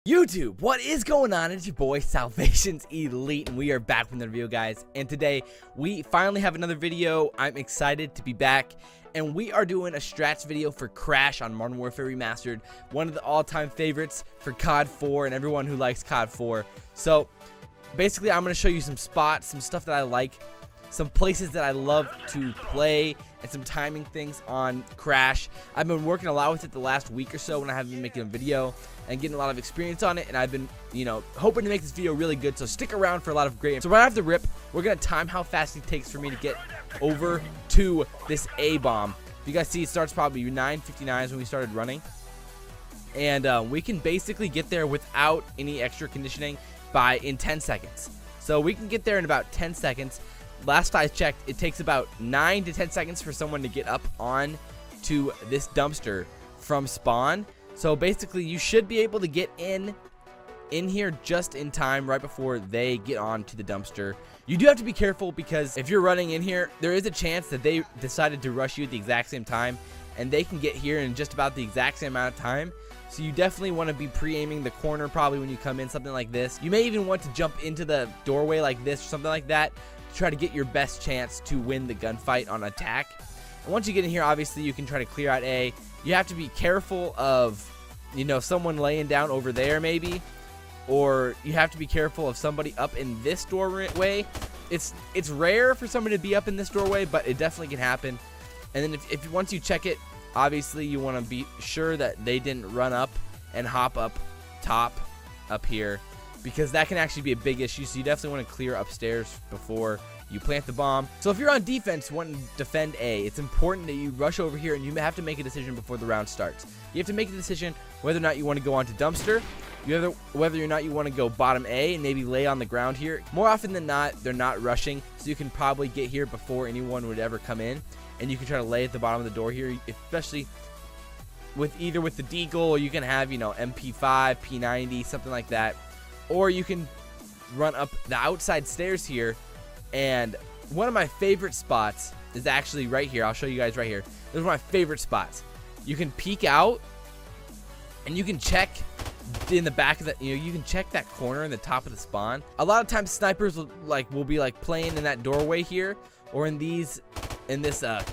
YouTube, what is going on? It's your boy SalvationsElite, and we are back with another video, guys. And today we finally have another video. I'm excited to be back, and we are doing a strats video for Crash on Modern Warfare Remastered, one of the all-time favorites for COD 4 and everyone who likes COD 4. So basically, I'm going to show you some spots, some stuff that I like, some places that I love to play, and some timing things on Crash. I've been working a lot with it the last week or so when I haven't been making a video and getting a lot of experience on it, and I've been, hoping to make this video really good, so stick around for a lot of great. So right off the rip, we're going to time how fast it takes for me to get over to this A bomb. You guys see it starts probably 9:59 when we started running, and we can basically get there without any extra conditioning in 10 seconds. So we can get there in about 10 seconds. Last I checked, it takes about 9 to 10 seconds for someone to get up on to this dumpster from spawn. So basically, you should be able to get in here just in time, right before they get on to the dumpster. You do have to be careful, because if you're running in here, there is a chance that they decided to rush you at the exact same time, and they can get here in just about the exact same amount of time. So you definitely want to be pre-aiming the corner probably when you come in, something like this. You may even want to jump into the doorway like this or something like that to try to get your best chance to win the gunfight on attack. And once you get in here, obviously you can try to clear out A. You have to be careful of, someone laying down over there maybe, or you have to be careful of somebody up in this doorway. It's rare for somebody to be up in this doorway, but it definitely can happen. And then if once you check it, obviously you want to be sure that they didn't run up and hop up top up here, because that can actually be a big issue. So you definitely want to clear upstairs before you plant the bomb. So if you're on defense wanting to defend A, it's important that you rush over here, and you have to make a decision before the round starts. You have to make a decision whether or not you want to go onto dumpster, whether or not you want to go bottom A and maybe lay on the ground here. More often than not, they're not rushing, so you can probably get here before anyone would ever come in, and you can try to lay at the bottom of the door here, especially with the deagle, or you can have, MP5, P90, something like that. Or you can run up the outside stairs here, and one of my favorite spots is actually right here. I'll show you guys right here. This is one of my favorite spots. You can peek out, and you can check in the back of that. You can check that corner in the top of the spawn. A lot of times snipers will be playing in that doorway here, or in this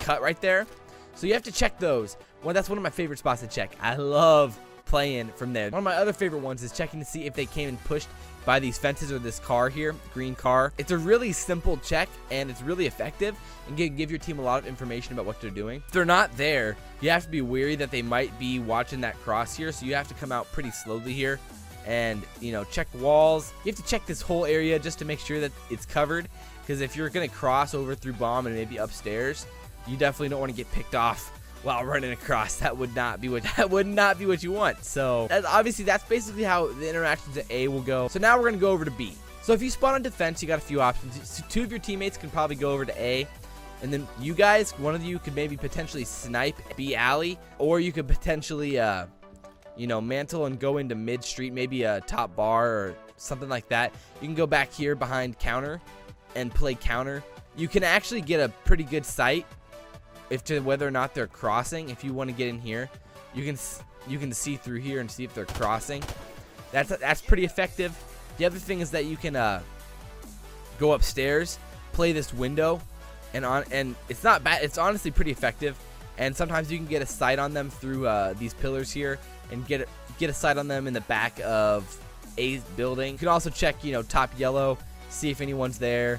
cut right there. So you have to check those. Well, that's one of my favorite spots to check. I love playing from there. One of my other favorite ones is checking to see if they came and pushed by these fences or this car here, green car. It's a really simple check, and it's really effective, and can give your team a lot of information about what they're doing. If they're not there, you have to be wary that they might be watching that cross here, so you have to come out pretty slowly here and check walls. You have to check this whole area just to make sure that it's covered, because if you're gonna cross over through bomb and maybe upstairs, you definitely don't want to get picked off while running across. That would not be what you want. So that's basically how the interactions at A will go. So now we're gonna go over to B. So if you spawn on defense, you got a few options. So 2 of your teammates can probably go over to A, and then you guys, one of you could maybe potentially snipe B alley, or you could potentially mantle and go into mid street, maybe a top bar or something like that. You can go back here behind counter and play counter. You can actually get a pretty good sight to whether or not they're crossing. If you want to get in here, you can see through here and see if they're crossing. That's pretty effective. The other thing is that you can go upstairs, play this window, and it's not bad. It's honestly pretty effective. And sometimes you can get a sight on them through these pillars here, and get a sight on them in the back of A's building. You can also check top yellow, see if anyone's there.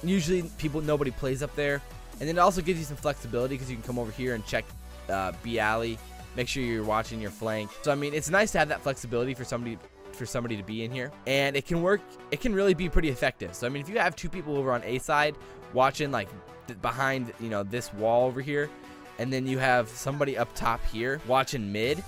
Usually nobody plays up there. And then it also gives you some flexibility, because you can come over here and check B alley, make sure you're watching your flank. So I mean, it's nice to have that flexibility for somebody to be in here, and it can work. It can really be pretty effective. So I mean, if you have 2 people over on A side watching behind this wall over here, and then you have somebody up top here watching mid,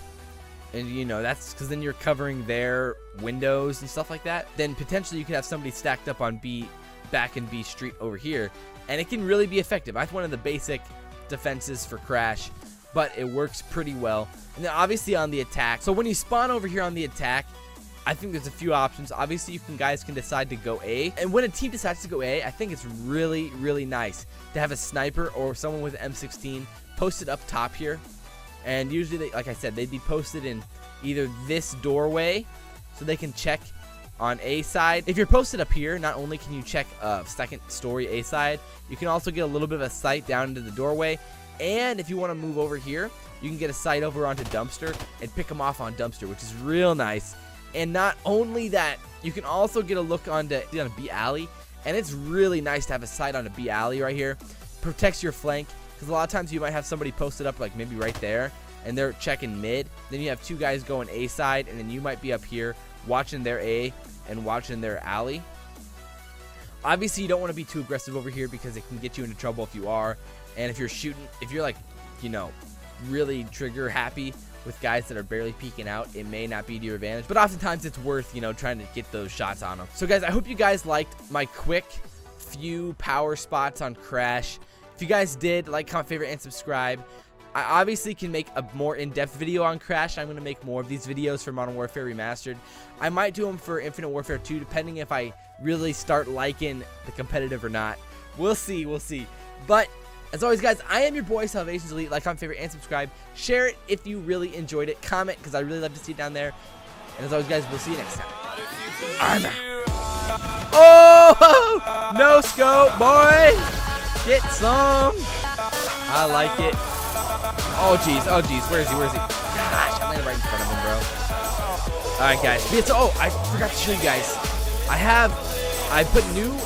and that's because then you're covering their windows and stuff like that. Then potentially you could have somebody stacked up on B, back in B street over here, and it can really be effective. That's one of the basic defenses for Crash, but it works pretty well. And then obviously on the attack, so when you spawn over here on the attack, I think there's a few options. Obviously, guys can decide to go A, and when a team decides to go A, I think it's really, really nice to have a sniper or someone with an M16 posted up top here. And usually, like I said, they'd be posted in either this doorway so they can check on A side. If you're posted up here, not only can you check second story A side, you can also get a little bit of a sight down into the doorway. And if you want to move over here, you can get a sight over onto dumpster and pick them off on dumpster, which is real nice. And not only that, you can also get a look onto on a B alley, and it's really nice to have a sight on a B alley right here. Protects your flank, because a lot of times you might have somebody posted up like maybe right there, and they're checking mid. Then you have two guys going A side, and then you might be up here watching their A and watching their alley. Obviously, you don't want to be too aggressive over here because it can get you into trouble if you are. And if you're shooting, if you're like, you know, really trigger happy with guys that are barely peeking out, it may not be to your advantage, but oftentimes it's worth, you know, trying to get those shots on them. So guys, I hope you guys liked my quick few power spots on Crash. If you guys did, like, comment, favorite, and subscribe. I obviously can make a more in-depth video on Crash. I'm going to make more of these videos for Modern Warfare Remastered. I might do them for Infinite Warfare 2, depending if I really start liking the competitive or not. We'll see, we'll see. But as always, guys, I am your boy, SalvationsElite. Like, comment, favorite, and subscribe. Share it if you really enjoyed it. Comment, because I really love to see it down there. And as always, guys, we'll see you next time. I'm out. Oh! No scope, boy! Get some. I like it. Oh, jeez. Oh, jeez. Where is he? Where is he? Gosh, I'm landing right in front of him, bro. All right, guys. Oh, I forgot to show you guys. I put new